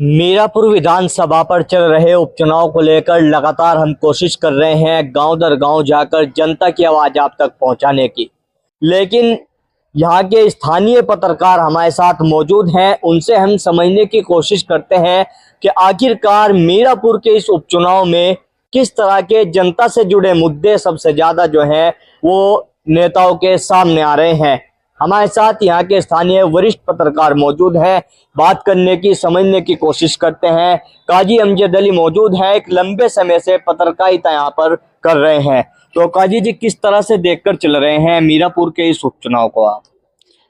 मीरापुर विधानसभा पर चल रहे उपचुनाव को लेकर लगातार हम कोशिश कर रहे हैं गांव दर गांव जाकर जनता की आवाज आप तक पहुंचाने की, लेकिन यहाँ के स्थानीय पत्रकार हमारे साथ मौजूद हैं। उनसे हम समझने की कोशिश करते हैं कि आखिरकार मीरापुर के इस उपचुनाव में किस तरह के जनता से जुड़े मुद्दे सबसे ज्यादा जो हैं वो नेताओं के सामने आ रहे हैं। हमारे साथ यहाँ के स्थानीय वरिष्ठ पत्रकार मौजूद हैं, बात करने की समझने की कोशिश करते हैं। काजी अमजद अली मौजूद है, एक लंबे समय से पत्रकारिता यहाँ पर कर रहे हैं। तो काजी जी, किस तरह से देखकर चल रहे हैं मीरापुर के इस उपचुनाव को आप?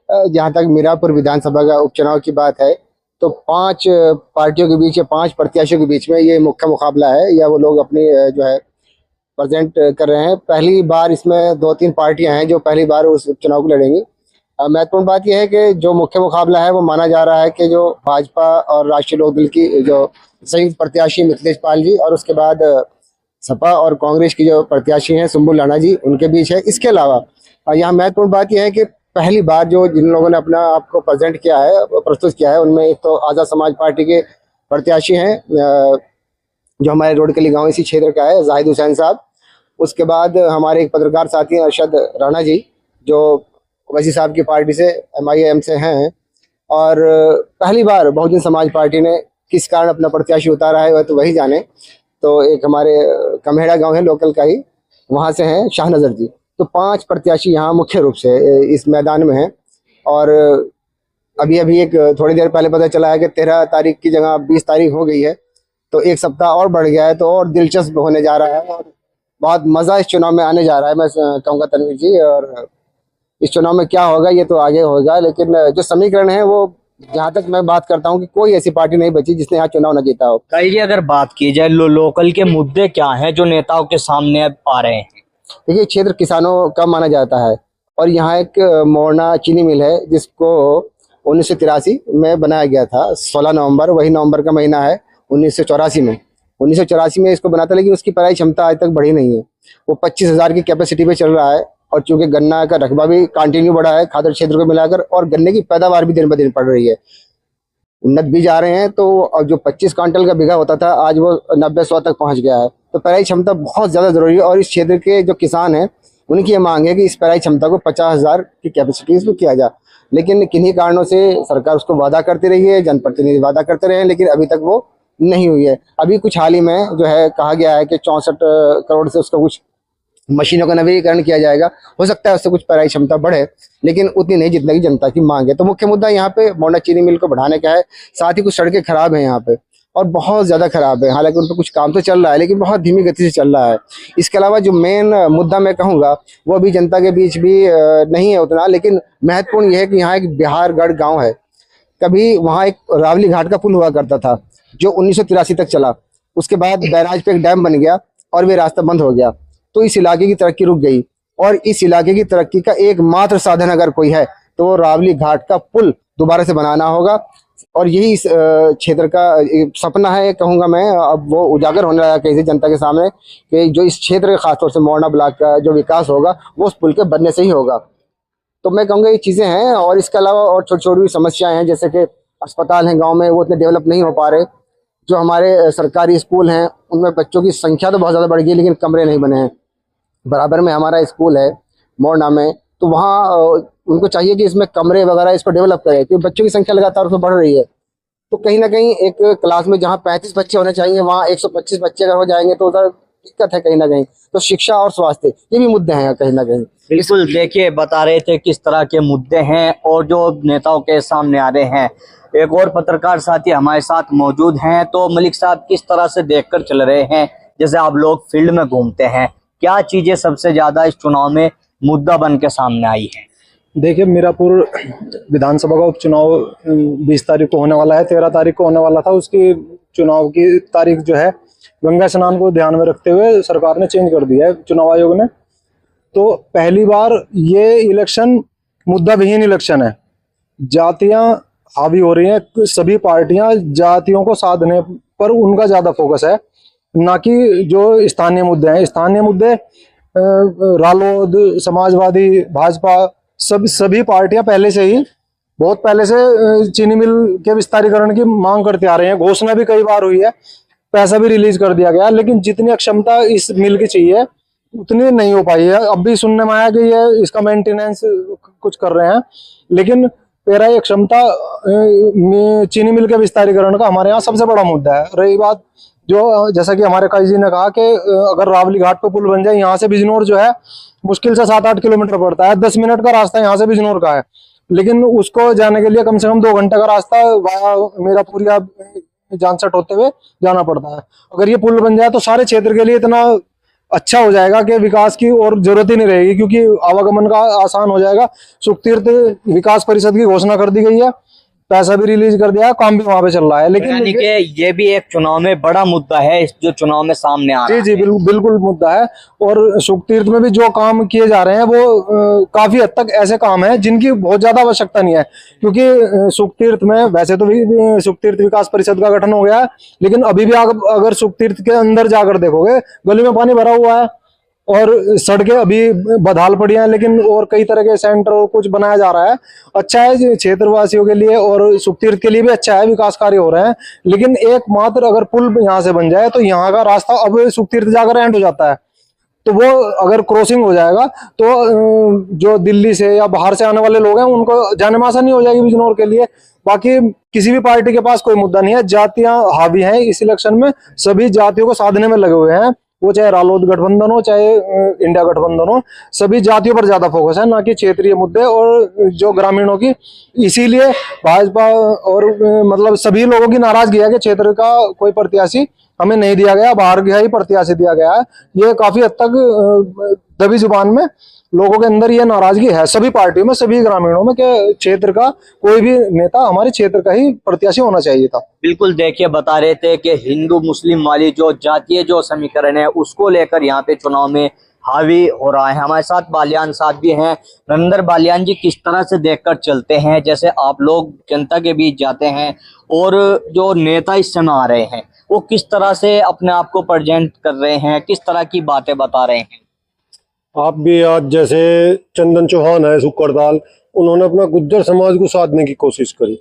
जहाँ तक मीरापुर विधानसभा का उपचुनाव की बात है तो 5 पार्टियों के बीच या 5 प्रत्याशियों के बीच में ये मुख्य मुकाबला है, या वो लोग अपनी जो है प्रेजेंट कर रहे हैं। पहली बार इसमें 2-3 पार्टियां हैं जो पहली बार उस उपचुनाव को लड़ेंगी। महत्वपूर्ण बात यह है कि जो मुख्य मुकाबला है वो माना जा रहा है कि जो भाजपा और राष्ट्रीय लोकदल की जो संयुक्त प्रत्याशी मिथिलेश पाल जी और उसके बाद सपा और कांग्रेस की जो प्रत्याशी हैं सुंबुल राणा जी, उनके बीच है। इसके अलावा यहाँ महत्वपूर्ण बात यह है कि पहली बार जो जिन लोगों ने अपना आपको प्रेजेंट किया है, प्रस्तुत किया है, उनमें एक तो आज़ाद समाज पार्टी के प्रत्याशी हैं जो हमारे रोडकली गाँव इसी क्षेत्र का है, जाहिद हुसैन साहब। उसके बाद हमारे एक पत्रकार साथी हैं अरशद राणा जी, जो वैसी साहब की पार्टी से MIM से हैं। और पहली बार बहुजन समाज पार्टी ने किस कारण अपना प्रत्याशी उतारा है वह तो वही जाने। तो एक हमारे कमेड़ा गांव है लोकल का ही, वहां से हैं शाहनजर जी। तो 5 प्रत्याशी यहाँ मुख्य रूप से इस मैदान में हैं। और अभी एक थोड़ी देर पहले पता चला है कि 13 तारीख की जगह 20 तारीख हो गई है, तो एक सप्ताह और बढ़ गया है, तो और दिलचस्प होने जा रहा है और बहुत मज़ा इस चुनाव में आने जा रहा है। मैं कहूँगा तनवीर जी, और इस चुनाव में क्या होगा ये तो आगे होगा, लेकिन जो समीकरण है वो जहाँ तक मैं बात करता हूँ कि कोई ऐसी पार्टी नहीं बची जिसने यहाँ चुनाव न जीता हो। कई अगर बात की जाए लोकल के मुद्दे क्या हैं जो नेताओं के सामने अब आ रहे हैं? देखिए, क्षेत्र किसानों का माना जाता है और यहाँ एक मोरना चीनी मिल है जिसको 1983 में बनाया गया था, 16 नवंबर, वही नवंबर का महीना है 1984 में। 1984 में इसको बना था, लेकिन उसकी पेराई क्षमता आज तक बढ़ी नहीं है। वो 25,000 की कैपेसिटी पे चल रहा है और चूंकि गन्ना का रकबा भी कंटिन्यू बढ़ा है खादर क्षेत्र को मिलाकर, और गन्ने की पैदावार भी दिन ब दिन बढ़ रही है। उन्नत बीज आ रहे हैं, तो जो 25 क्विंटल का बीघा होता था आज वो 90-100 तक पहुंच गया है। तो पेराई क्षमता बहुत ज़्यादा जरूरी है और इस क्षेत्र के जो किसान हैं उनकी ये मांग है कि इस पेराई क्षमता को 50,000 की कैपेसिटी इसमें किया जाए। लेकिन किन्हीं कारणों से सरकार उसको वादा करती रही है, जनप्रतिनिधि वादा करते रहे हैं, लेकिन अभी तक वो नहीं हुई है। अभी कुछ हाल ही में जो है कहा गया है कि 64 करोड़ से उसका कुछ मशीनों का नवीनीकरण किया जाएगा। हो सकता है उससे कुछ पेराई क्षमता बढ़े, लेकिन उतनी नहीं जितने की जनता की मांग है। तो मुख्य मुद्दा यहाँ पे मोरना चीनी मिल को बढ़ाने का है। साथ ही कुछ सड़कें खराब हैं यहाँ पे और बहुत ज़्यादा खराब है, हालांकि उन पर कुछ काम तो चल रहा है लेकिन बहुत धीमी गति से चल रहा है। इसके अलावा जो मेन मुद्दा मैं कहूँगा वो अभी जनता के बीच भी नहीं है उतना, लेकिन महत्वपूर्ण यह है कि यहाँ एक बिहारगढ़ गाँव है। कभी वहाँ एक रावली घाट का पुल हुआ करता था जो 1983 तक चला। उसके बाद बैराज पे एक डैम बन गया और वे रास्ता बंद हो गया, तो इस इलाके की तरक्की रुक गई। और इस इलाके की तरक्की का एकमात्र साधन अगर कोई है तो वो रावली घाट का पुल दोबारा से बनाना होगा। और यही इस क्षेत्र का सपना है, कहूँगा मैं। अब वो उजागर होने लगा किसी जनता के सामने कि जो इस क्षेत्र खासतौर से मोरना ब्लॉक का जो विकास होगा वो उस पुल के बनने से ही होगा। तो मैं कहूँगा ये चीज़ें हैं। और इसके अलावा और छोटी छोटी समस्याएं हैं, जैसे कि अस्पताल हैं गाँव में, वो इतने डेवलप नहीं हो पा रहे। जो हमारे सरकारी स्कूल हैं उनमें बच्चों की संख्या तो बहुत ज़्यादा बढ़ गई, लेकिन कमरे नहीं बने हैं। बराबर में हमारा स्कूल है मोरना में, तो वहाँ उनको चाहिए कि इसमें कमरे वगैरह इसको डेवलप करें, क्योंकि बच्चों की संख्या लगातार उसमें बढ़ रही है। तो कहीं ना कहीं एक क्लास में जहाँ 35 बच्चे होने चाहिए वहाँ 125 बच्चे अगर हो जाएंगे तो उधर दिक्कत है कहीं ना कहीं। तो शिक्षा और स्वास्थ्य ये भी मुद्दे हैं कहीं ना कहीं। बिल्कुल, देखिए बता रहे थे किस तरह के मुद्दे हैं और जो नेताओं के सामने आ रहे हैं। एक और पत्रकार साथी हमारे साथ मौजूद हैं। तो मलिक साहब, किस तरह से देखकर चल रहे हैं, जैसे आप लोग फील्ड में घूमते हैं, क्या चीजें सबसे ज्यादा इस चुनाव में मुद्दा बन के सामने आई है? देखिए, मीरापुर विधानसभा का उपचुनाव 20 तारीख को होने वाला है, 13 तारीख को होने वाला था। उसकी चुनाव की तारीख जो है गंगा स्नान को ध्यान में रखते हुए सरकार ने चेंज कर दिया है, चुनाव आयोग ने। तो पहली बार ये इलेक्शन मुद्दा विहीन इलेक्शन है। जातियां हावी हो रही हैं, सभी पार्टियां जातियों को साधने पर उनका ज्यादा फोकस है, ना कि जो स्थानीय मुद्दे हैं। स्थानीय मुद्दे रालोद, समाजवादी, भाजपा, सभी पार्टियां पहले से ही बहुत पहले से चीनी मिल के विस्तारीकरण की मांग करते आ रहे हैं। घोषणा भी कई बार हुई है, पैसा भी रिलीज कर दिया गया, लेकिन जितनी क्षमता इस मिल की चाहिए उतनी नहीं हो पाई है। अब भी सुनने में आया कि ये इसका मेंटेनेंस कुछ कर रहे हैं, लेकिन पेरा ये क्षमता चीनी मिल के विस्तारीकरण का हमारे यहाँ सबसे बड़ा मुद्दा है। रही बात जो जैसा कि हमारे काजी जी ने कहा कि अगर रावली घाट पे पुल बन जाए, यहाँ से बिजनौर जो है मुश्किल से 7-8 किलोमीटर पड़ता है, 10 मिनट का रास्ता यहाँ से बिजनौर का है, लेकिन उसको जाने के लिए कम से कम 2 घंटे का रास्ता वाया मीरापुर या जानसठ होते हुए जाना पड़ता है। अगर ये पुल बन जाए तो सारे क्षेत्र के लिए इतना अच्छा हो जाएगा कि विकास की और जरूरत ही नहीं रहेगी, क्योंकि आवागमन का आसान हो जाएगा। सुखतीर्थ विकास परिषद की घोषणा कर दी गई है, पैसा भी रिलीज कर दिया है, काम भी वहां पे चल रहा है, लेकिन यानी कि ये भी एक चुनाव में बड़ा मुद्दा है, इस जो चुनाव में सामने आ रहा है। जी बिल्कुल मुद्दा है। और सुखतीर्थ में भी जो काम किए जा रहे हैं वो काफी हद तक ऐसे काम हैं जिनकी बहुत ज्यादा आवश्यकता नहीं है, क्योंकि सुखतीर्थ में वैसे तो सुखतीर्थ विकास परिषद का गठन हो गया है, लेकिन अभी भी अगर सुखतीर्थ के अंदर जाकर देखोगे गली में पानी भरा हुआ है और सड़कें अभी बदहाल पड़ी हैं, लेकिन और कई तरह के सेंटर और कुछ बनाया जा रहा है। अच्छा है क्षेत्रवासियों के लिए और सुखतीर्थ के लिए भी अच्छा है, विकास कार्य हो रहे हैं, लेकिन एकमात्र अगर पुल यहाँ से बन जाए तो यहाँ का रास्ता अब सुखतीर्थ जाकर एंड हो जाता है, तो वो अगर क्रॉसिंग हो जाएगा तो जो दिल्ली से या बाहर से आने वाले लोग हैं उनको जाने में आसानी हो जाएगी बिजनौर के लिए। बाकी किसी भी पार्टी के पास कोई मुद्दा नहीं है, जातियां हावी हैं इस इलेक्शन में, सभी जातियों को साधने में लगे हुए हैं, वो चाहे रालोद गठबंधन हो चाहे इंडिया गठबंधन हो, सभी जातियों पर ज्यादा फोकस है, ना कि क्षेत्रीय मुद्दे और जो ग्रामीणों की। इसीलिए भाजपा और मतलब सभी लोगों की नाराजगी है कि क्षेत्र का कोई प्रत्याशी हमें नहीं दिया गया, बाहर का ही प्रत्याशी दिया गया है। ये काफी हद तक दबी जुबान में लोगों के अंदर ये नाराजगी है, सभी पार्टियों में, सभी ग्रामीणों में, कि क्षेत्र का कोई भी नेता हमारे क्षेत्र का ही प्रत्याशी होना चाहिए था। बिल्कुल, देखिए बता रहे थे कि हिंदू मुस्लिम वाली जो जातीय जो समीकरण है उसको लेकर यहाँ पे चुनाव में हावी हो रहा है। हमारे साथ बालियान साहब भी हैं। नरेंद्र बालियान जी, किस तरह से देखकर चलते हैं, जैसे आप लोग जनता के बीच जाते हैं और जो नेता इस समय आ रहे हैं वो किस तरह से अपने आप को प्रेजेंट कर रहे हैं, किस तरह की बातें बता रहे हैं? आप भी आज जैसे चंदन चौहान है सुकरदाल, उन्होंने अपना गुज्जर समाज को साधने की कोशिश करी।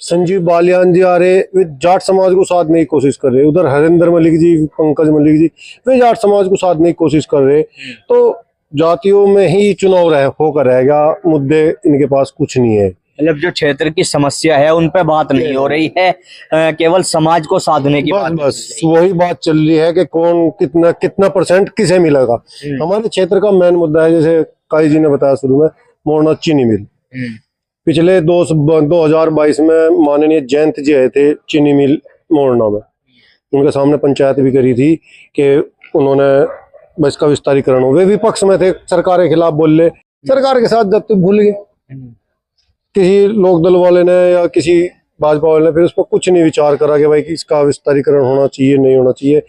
संजीव बालियान जी आ रहे, वे जाट समाज को साधने की कोशिश कर रहे। उधर हरिंदर मलिक जी, पंकज मलिक जी, वे जाट समाज को साधने की कोशिश कर रहे। तो जातियों में ही चुनाव होकर रहेगा, मुद्दे इनके पास कुछ नहीं है। मतलब जो क्षेत्र की समस्या है उन पे बात नहीं हो रही है, केवल समाज को साधने की बात। बस वही बात चल रही है कि कौन कितना % किसे मिलेगा। हमारे क्षेत्र का मेन मुद्दा है, जैसे काई जी ने बताया शुरू में, मोरना चीनी मिल। पिछले 2022 में माननीय जयंत जी आए थे चीनी मिल मोरना में, उनके सामने पंचायत भी करी थी कि उन्होंने बस का विस्तारीकरण हो। वे विपक्ष में थे, सरकार के खिलाफ बोले, सरकार के साथ जब तक भूल गए। किसी लोकदल वाले ने या किसी भाजपा वाले ने फिर उस पर कुछ नहीं विचार करा कि भाई कि इसका विस्तारीकरण होना चाहिए नहीं होना चाहिए।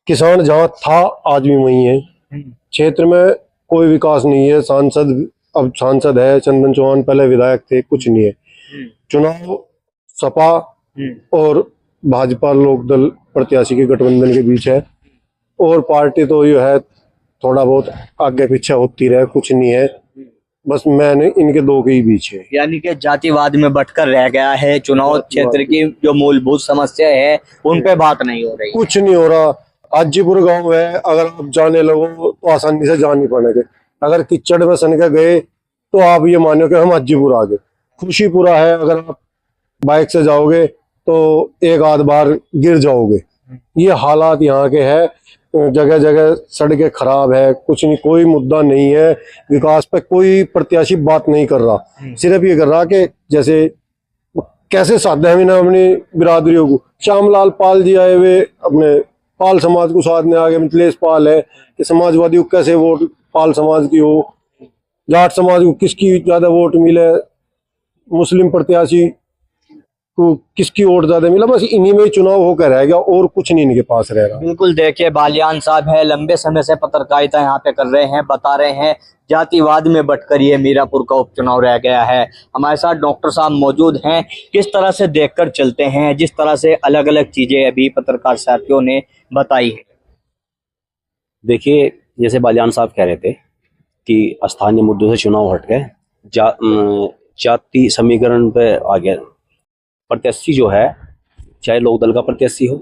किसान जहाँ था आज भी वही है, क्षेत्र में कोई विकास नहीं है। अब सांसद है चंदन चौहान, पहले विधायक थे, कुछ नहीं है। चुनाव सपा और भाजपा लोकदल प्रत्याशी के गठबंधन के बीच है, और पार्टी तो ये है थोड़ा बहुत आगे पीछे होती रहे, कुछ नहीं है। बस मैंने इनके दो के ही बीच है, यानी कि जातिवाद में बटकर रह गया है। चुनाव क्षेत्र की जो मूलभूत समस्या है उन पे बात नहीं हो रही, कुछ नहीं हो रहा। हाजीपुर गांव है, अगर आप जाने लगो तो आसानी से जा नहीं पाएंगे। अगर कीचड़ में सन के गए तो आप ये मानो कि हम हाजीपुर आ गए। खुशीपुरा है, अगर आप बाइक से जाओगे तो एक आध बार गिर जाओगे। ये हालात यहाँ के है, जगह जगह सड़कें खराब है, कुछ नहीं, कोई मुद्दा नहीं है। विकास पे कोई प्रत्याशी बात नहीं कर रहा, सिर्फ ये कर रहा कि जैसे कैसे साधे हम ना अपनी बिरादरियों को। श्यामलाल पाल जी आए हुए अपने पाल समाज को साधने आगे, मिथिलेश पाल है कि समाजवादी को कैसे वोट पाल समाज की हो, जाट समाज को किसकी ज्यादा वोट मिले, मुस्लिम प्रत्याशी को किसकी वोट ज्यादा मिला। बस इन्हीं में ही चुनाव होकर रहेगा और कुछ नहीं इनके पास रहेगा। बिल्कुल, देखिए बालियान साहब है, लंबे समय से पत्रकारिता यहाँ पे कर रहे हैं, बता रहे हैं जातिवाद में बटकर ये मीरापुर का उपचुनाव रह गया है। हमारे साथ डॉक्टर साहब मौजूद हैं। किस तरह से देखकर चलते हैं, जिस तरह से अलग अलग चीजें अभी पत्रकार साथियों ने बताई है? देखिए, जैसे बालियान साहब कह रहे थे कि स्थानीय मुद्दों से चुनाव हट गए, जाति समीकरण पे आ गया। प्रत्याशी जो है, चाहे लोकदल का प्रत्याशी हो,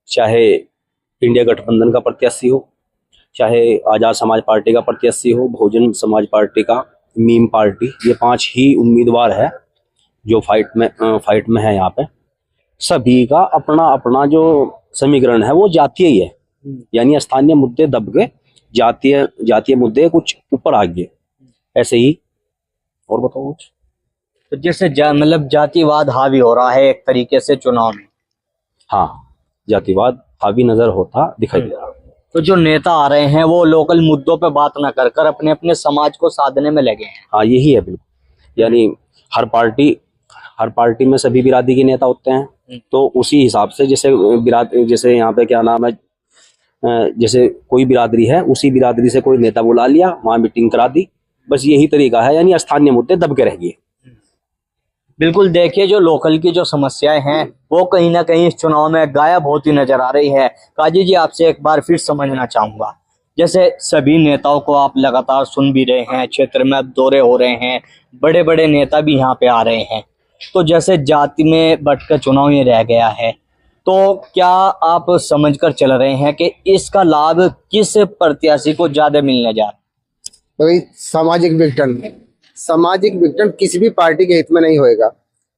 चाहे इंडिया गठबंधन का प्रत्याशी हो, चाहे आजाद समाज पार्टी का प्रत्याशी हो, बहुजन समाज पार्टी का, मीम पार्टी, ये 5 ही उम्मीदवार है जो फाइट में है यहाँ पे। सभी का अपना अपना जो समीकरण है वो जातीय ही है, यानी स्थानीय मुद्दे दब के जातीय मुद्दे कुछ ऊपर आ गए, ऐसे ही। और बताओ कुछ। तो जैसे मतलब जातिवाद हावी हो रहा है एक तरीके से चुनाव में। हाँ, जातिवाद हावी नजर होता दिखाई दे रहा। तो जो नेता आ रहे हैं वो लोकल मुद्दों पे बात ना कर कर अपने अपने समाज को साधने में लगे हैं। हाँ, यही है बिल्कुल। यानी हर पार्टी में सभी बिरादरी के नेता होते हैं, तो उसी हिसाब से जैसे यहाँ पे क्या नाम है, जैसे कोई बिरादरी है, उसी बिरादरी से कोई नेता बुला लिया, वहां मीटिंग करा दी, बस यही तरीका है। यानी स्थानीय मुद्दे दब के रह गए। बिल्कुल, देखिए जो लोकल की जो समस्याएं हैं वो कहीं ना कहीं इस चुनाव में गायब होती नजर आ रही है। काजी जी, आपसे एक बार फिर समझना चाहूंगा, जैसे सभी नेताओं को आप लगातार सुन भी रहे हैं, क्षेत्र में अब दौरे हो रहे हैं, बड़े बड़े नेता भी यहाँ पे आ रहे हैं, तो जैसे जाति में बंटकर चुनाव ये रह गया है, तो क्या आप समझकर चल रहे हैं कि इसका लाभ किस प्रत्याशी को ज्यादा मिलने जा रहा है? भाई, सामाजिक विघटन किसी भी पार्टी के हित में नहीं होएगा,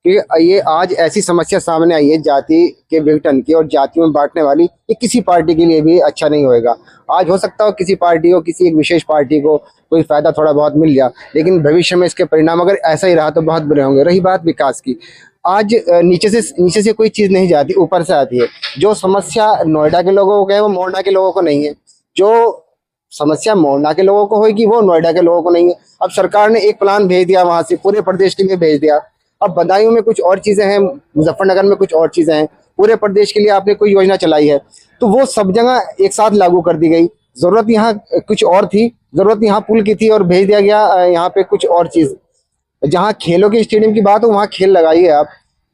क्योंकि ये आज ऐसी समस्या सामने आई है जाति के विघटन की और जाति में बांटने वाली, ये किसी पार्टी के लिए भी अच्छा नहीं होएगा। आज हो सकता हो किसी पार्टी को, किसी एक विशेष पार्टी को कोई फायदा थोड़ा बहुत मिल गया, लेकिन भविष्य में इसके परिणाम अगर ऐसा ही रहा तो बहुत बुरे होंगे। रही बात विकास की, आज नीचे से कोई चीज नहीं जाती, ऊपर से आती है। जो समस्या नोएडा के लोगों को है वो मोरना के लोगों को नहीं है, जो समस्या मोरना के लोगों को होगी वो नोएडा के लोगों को नहीं है। अब सरकार ने एक प्लान भेज दिया, वहां से पूरे प्रदेश के लिए भेज दिया। अब बदायूं में कुछ और चीजें हैं, मुजफ्फरनगर में कुछ और चीजें हैं, पूरे प्रदेश के लिए आपने कोई योजना चलाई है, तो वो सब जगह एक साथ लागू कर दी गई। जरूरत यहाँ कुछ और थी, जरूरत यहाँ पुल की थी और भेज दिया गया यहाँ पे कुछ और चीज। जहाँ खेलों के स्टेडियम की बात हो वहाँ खेल लगाइए आप,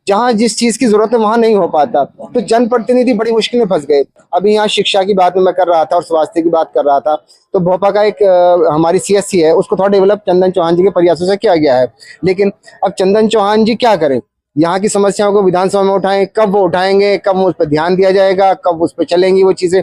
जहाँ जिस चीज की जरूरत है वहां नहीं हो पाता, तो जनप्रतिनिधि बड़ी मुश्किल में फंस गए। अभी यहाँ शिक्षा की बात मैं कर रहा था और स्वास्थ्य की बात कर रहा था, तो भोपाल का एक हमारी सीएससी है, उसको थोड़ा डेवलप चंदन चौहान जी के प्रयासों से किया गया है। लेकिन अब चंदन चौहान जी क्या करें, यहाँ की समस्याओं को विधानसभा में उठाएं, कब वो उठाएंगे, कब उस पर ध्यान दिया जाएगा, कब उस पर चलेंगी वो चीजें,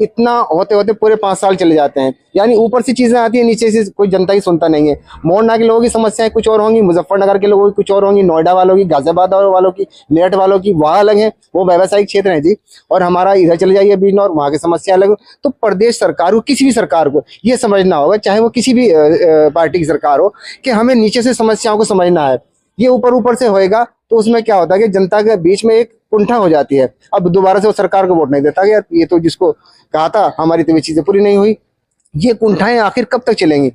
इतना होते होते पूरे 5 साल चले जाते हैं। यानी ऊपर से चीजें आती है, नीचे से कोई जनता ही सुनता नहीं है। मोरना के लोगों की समस्याएं कुछ और होंगी, मुजफ्फरनगर के लोगों की कुछ और होंगी, नोएडा वालों की, गाजियाबाद वालों की, मेरठ वालों की वहाँ अलग है, वो व्यावसायिक क्षेत्र है जी। और हमारा इधर चले जाइए बिजनौर, वहाँ की समस्या अलग। तो प्रदेश सरकार को, किसी भी सरकार को ये समझना होगा, चाहे वो किसी भी पार्टी की सरकार हो, कि हमें नीचे से समस्याओं को समझना है। ये ऊपर से होएगा तो उसमें क्या होता है कि जनता के बीच में एक कुंठा हो जाती है। अब दोबारा से वो सरकार को वोट नहीं देता कि यार ये तो जिसको कहा था हमारी तो ये चीजें पूरी नहीं हुई। ये कुंठाएं आखिर कब तक चलेंगी?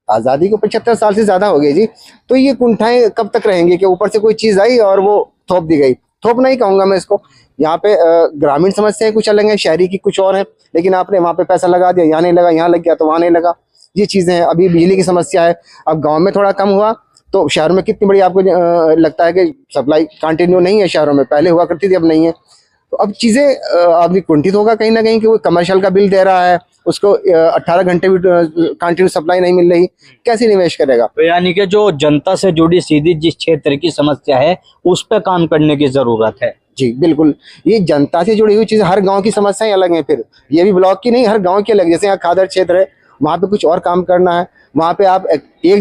आजादी को 75 साल से ज्यादा हो गए जी, तो ये कुंठाएं कब तक रहेंगी कि ऊपर से कोई चीज आई और वो थोप दी गई? थोप नहीं कहूंगा मैं इसको। यहाँ पे ग्रामीण समस्याएं कुछ अलग है, शहरी की कुछ और है, लेकिन आपने वहां पे पैसा लगा दिया, यहाँ नहीं लगा, यहाँ लग गया तो वहां नहीं लगा, ये चीजें हैं। अभी बिजली की समस्या है, अब गाँव में थोड़ा कम हुआ तो शहरों में कितनी बड़ी आपको लगता है कि सप्लाई कंटिन्यू नहीं है शहरों में, पहले हुआ करती थी अब नहीं है। तो अब चीजें आदमी कुंठित होगा कहीं ना कहीं कि वो कमर्शियल का बिल दे रहा है, उसको 18 घंटे भी कंटिन्यू सप्लाई नहीं मिल रही, कैसे निवेश करेगा? तो यानी कि जो जनता से जुड़ी सीधी जिस क्षेत्र की समस्या है उस पर काम करने की जरूरत है। जी बिल्कुल, ये जनता से जुड़ी हुई चीज, हर गांव की समस्याएं अलग हैं, फिर ये भी ब्लॉक की नहीं, हर गांव की अलग। जैसे यहाँ खादर क्षेत्र है, वहाँ पे कुछ और काम करना है, वहाँ पे आप एक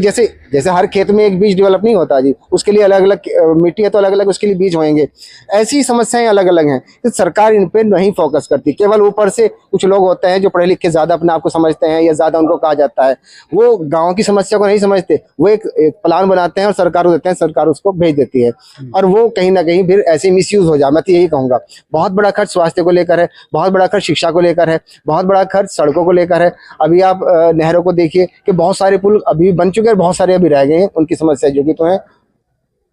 जैसे हर खेत में एक बीज डेवलप नहीं होता जी, उसके लिए अलग अलग मिट्टी है तो अलग अलग उसके लिए बीज होंगे। ऐसी समस्याएं अलग अलग हैं, तो सरकार इन पे नहीं फोकस करती। केवल ऊपर से कुछ लोग होते हैं जो पढ़े लिखे ज्यादा अपने आप को समझते हैं या ज्यादा उनको कहा जाता है, वो गाँव की समस्या को नहीं समझते। वो एक प्लान बनाते हैं और सरकार को देते हैं, सरकार उसको भेज देती है और वो कहीं ना कहीं फिर ऐसे मिसयूज हो जाए। मैं तो यही कहूंगा, बहुत बड़ा खर्च स्वास्थ्य को लेकर है, बहुत बड़ा खर्च शिक्षा को लेकर है, बहुत बड़ा खर्च सड़कों को लेकर है। अभी आप नहरों को देखिए कि बहुत सारे पुल अभी बन चुके हैं, बहुत सारे अभी रह गए हैं, उनकी समस्या जो कि तो है।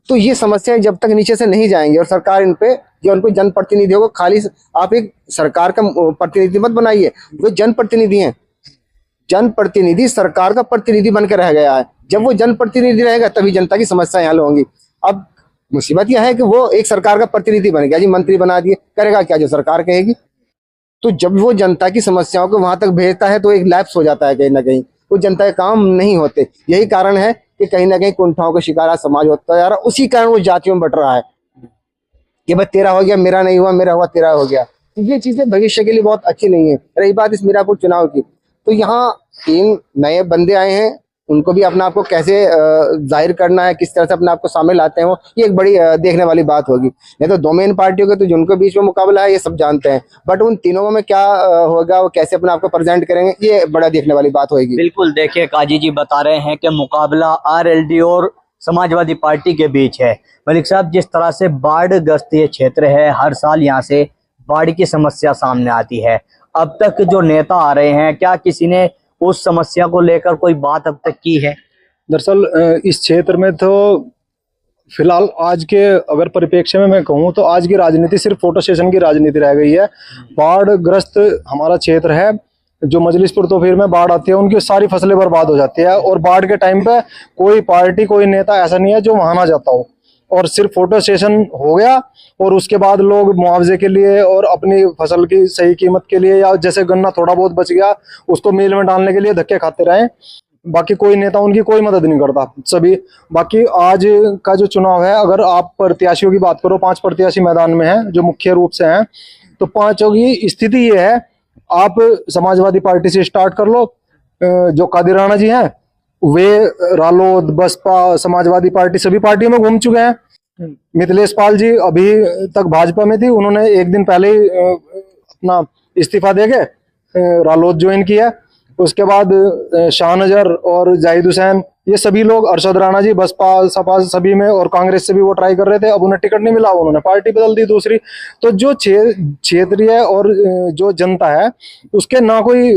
तो ये समस्याएं जब तक नीचे से नहीं जाएंगे और सरकार इन पे, जो उनको जनप्रतिनिधियों को, खाली आप एक सरकार का प्रतिनिधि मत बनाइए, वो जनप्रतिनिधि हैं। जनप्रतिनिधि सरकार का प्रतिनिधि बनकर रह गया है। जब वो जनप्रतिनिधि रहेगा तभी जनता की समस्याएं हल होंगी। अब मुसीबत यह है कि वो एक सरकार का प्रतिनिधि बन गया जी, मंत्री बना दिए, करेगा क्या जो सरकार कहेगी? तो जब वो जनता की समस्याओं को वहां तक भेजता है तो एक लैप्स हो जाता है कहीं ना कहीं, वो जनता के काम नहीं होते। यही कारण है कि कहीं ना कहीं कुंठाओं का शिकार आज समाज होता जा रहा है। उसी कारण वो जातियों में बट रहा है कि भाई तेरा हो गया मेरा नहीं हुआ, मेरा हुआ तेरा हो गया। तो ये चीजें भविष्य के लिए बहुत अच्छी नहीं है। रही बात इस मीरापुर चुनाव की, तो यहाँ 3 नए बंदे आए हैं, उनको भी अपना आपको कैसे जाहिर करना है, किस तरह से अपने आप को शामिल लाते हैं, वो ये एक बड़ी देखने वाली बात होगी। नहीं तो 2 मेन पार्टियों के तो जिनके बीच में मुकाबला है ये सब जानते हैं, बट उन तीनों में क्या होगा, वो कैसे अपने आप को प्रेजेंट करेंगे, ये बड़ा देखने वाली बात होगी। बिल्कुल, देखिए काजी जी बता रहे हैं कि मुकाबला आरएलडी और समाजवादी पार्टी के बीच है। मलिक साहब, जिस तरह से बाढ़ ग्रस्त ये क्षेत्र है, हर साल यहाँ से बाढ़ की समस्या सामने आती है। अब तक जो नेता आ रहे हैं, क्या किसी ने उस समस्या को लेकर कोई बात अब तक की है? दरअसल इस क्षेत्र में तो फिलहाल आज के अगर परिप्रेक्ष्य में मैं कहूँ तो आज की राजनीति सिर्फ फोटो सेशन की राजनीति रह गई है। बाढ़ ग्रस्त हमारा क्षेत्र है, जो मजलिसपुर तो फिर में बाढ़ आती है उनकी सारी फसलें बर्बाद हो जाती है, और बाढ़ के टाइम पे कोई पार्टी कोई नेता ऐसा नहीं है जो वहां ना जाता हो, और सिर्फ फोटो सेशन हो गया और उसके बाद लोग मुआवजे के लिए और अपनी फसल की सही कीमत के लिए, या जैसे गन्ना थोड़ा बहुत बच गया उसको मिल में डालने के लिए धक्के खाते रहे। बाकी कोई नेता उनकी कोई मदद नहीं करता सभी। बाकी आज का जो चुनाव है, अगर आप प्रत्याशियों की बात करो, 5 प्रत्याशी मैदान में हैं जो मुख्य रूप से हैं, तो 5 की स्थिति ये है। आप समाजवादी पार्टी से स्टार्ट कर लो, जो कादिर राणा जी हैं वे रालोद, बसपा, समाजवादी पार्टी सभी पार्टियों में घूम चुके हैं। मिथिलेश पाल जी अभी तक भाजपा में थी, उन्होंने एक दिन पहले ही अपना इस्तीफा देके रालोद ज्वाइन किया। उसके बाद शाहनजर और जाहिद हुसैन, ये सभी लोग, अरशद राणा जी बसपा सपा सभी में, और कांग्रेस से भी वो ट्राई कर रहे थे, अब उन्हें टिकट नहीं मिला, उन्होंने पार्टी बदल दी दूसरी। तो जो क्षेत्रीय और जो जनता है उसके ना कोई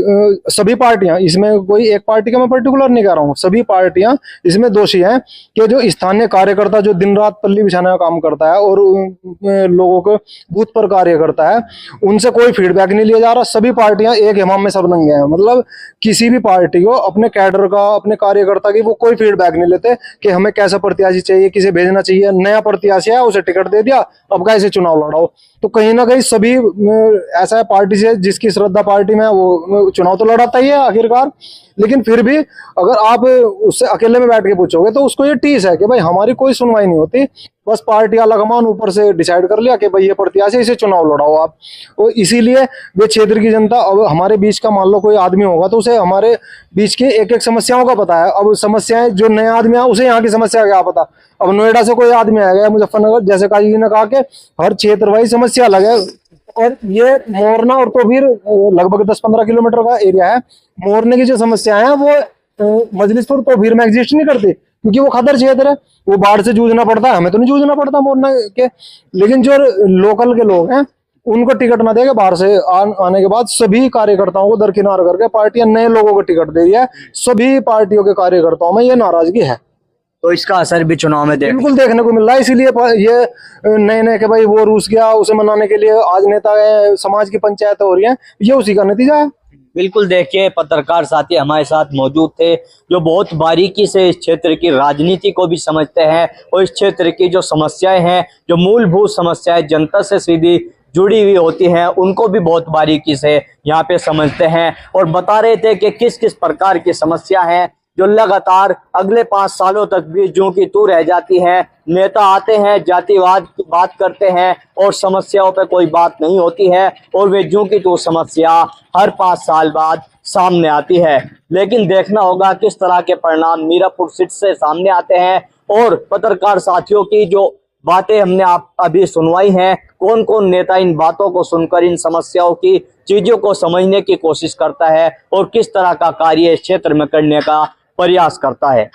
सभी पार्टियां, इसमें कोई एक पार्टी का मैं पर्टिकुलर नहीं कह रहा हूँ, सभी पार्टियां इसमें दोषी हैं कि जो स्थानीय कार्यकर्ता जो दिन रात पल्ली बिछाने का काम करता है और लोगों को बूथ पर कार्य करता है, उनसे कोई फीडबैक नहीं लिया जा रहा। सभी पार्टियां एक हिमाम में सब नंगे हैं, मतलब किसी भी पार्टी को अपने कैडर का, अपने कार्यकर्ता की वो कोई फीडबैक नहीं लेते कि हमें कैसा प्रत्याशी चाहिए, किसे भेजना चाहिए। नया प्रत्याशी है, उसे टिकट दे दिया, अब कैसे चुनाव लड़ाओ। तो कहीं ना कहीं सभी ऐसा है, पार्टी से जिसकी श्रद्धा पार्टी में वो चुनाव तो लड़ाता ही है आखिरकार, लेकिन फिर भी अगर आप उससे अकेले में बैठ के पूछोगे तो उसको ये टीस है कि भाई हमारी कोई सुनवाई नहीं होती, बस पार्टी आलाकमान ऊपर से डिसाइड कर लिया कि भाई ये प्रत्याशी, इसे चुनाव लड़ाओ आप। और इसीलिए वे क्षेत्र की जनता, अब हमारे बीच का मान लो कोई आदमी होगा तो उसे हमारे बीच की एक एक समस्याओं का पता है। अब समस्याएं जो नया आदमी है उसे यहाँ की समस्या क्या पता। अब नोएडा से कोई आदमी आ गया, मुजफ्फरनगर, जैसे काजी जी ने कहा कि हर क्षेत्र वाइज समस्या अलग है, और ये मोरना और तो फिर लगभग 10-15 किलोमीटर का एरिया है। मोरने की जो समस्या है वो मजलिसपुर तो फिर में एग्जिस्ट नहीं करती, क्योंकि वो खतर क्षेत्र है, वो बाढ़ से जूझना पड़ता है, हमें तो नहीं जूझना पड़ता मोरना के। लेकिन जो लोकल के लोग हैं उनको टिकट ना देके बाहर से आने के बाद सभी कार्यकर्ताओं को दरकिनार करके पार्टियां नए लोगों को टिकट दे दिया है। सभी पार्टियों के कार्यकर्ताओं में ये नाराजगी है, तो इसका असर भी चुनाव में बिल्कुल देखने को मिल रहा है। इसीलिए ये नए नए के भाई वो रूस गया, उसे मनाने के लिए आज नेता समाज की पंचायतें हो रही हैं, ये उसी का नतीजा है। बिल्कुल, देखिए पत्रकार साथी हमारे साथ मौजूद थे जो बहुत बारीकी से इस क्षेत्र की राजनीति को भी समझते हैं और इस क्षेत्र की जो समस्याएं हैं, जो मूलभूत समस्याएं जनता से सीधी जुड़ी हुई होती हैं, उनको भी बहुत बारीकी से यहाँ पे समझते हैं, और बता रहे थे कि किस किस प्रकार की समस्या है जो लगातार अगले 5 सालों तक भी ज्यों की त्यों रह जाती है। नेता आते हैं, जातिवाद की बात करते हैं और समस्याओं पे कोई बात नहीं होती है, और वे ज्यों की त्यों समस्या हर 5 साल बाद सामने आती है। लेकिन देखना होगा किस तरह के परिणाम मीरापुर सीट से सामने आते हैं, और पत्रकार साथियों की जो बातें हमने आप अभी सुनवाई हैं, कौन कौन नेता इन बातों को सुनकर इन समस्याओं की चीजों को समझने की कोशिश करता है और किस तरह का कार्य इस क्षेत्र में करने का प्रयास करता है।